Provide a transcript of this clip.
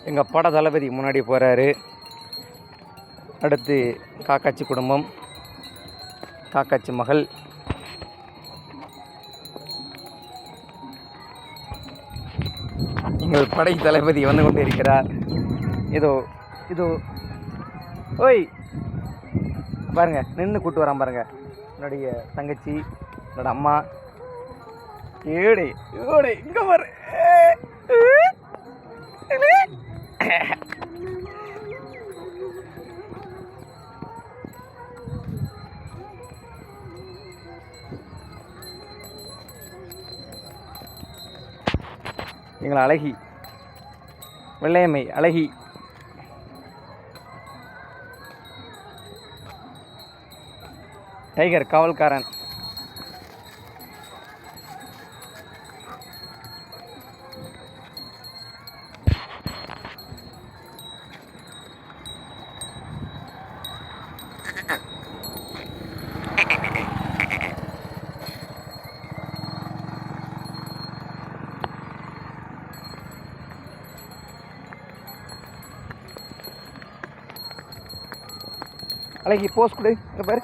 எங்கள் பட தளபதி முன்னாடி போகிறாரு. அடுத்து காக்காச்சி குடும்பம், காக்காச்சி மகள், எங்கள் படை தளபதி வந்து கொண்டு இருக்கிறார். இதோ இதோ ஓய் பாருங்கள், நின்று கூப்பிட்டு வரான் பாருங்கள். என்னுடைய தங்கச்சி, என்னோட அம்மா. ஏடே ஓடே இங்கே பாரு. எங்களை அழகி, வெள்ளையம்மை அழகி. டைகர் காவல்காரன். அழகி போஸ் கொடு, இங்கே பாரு.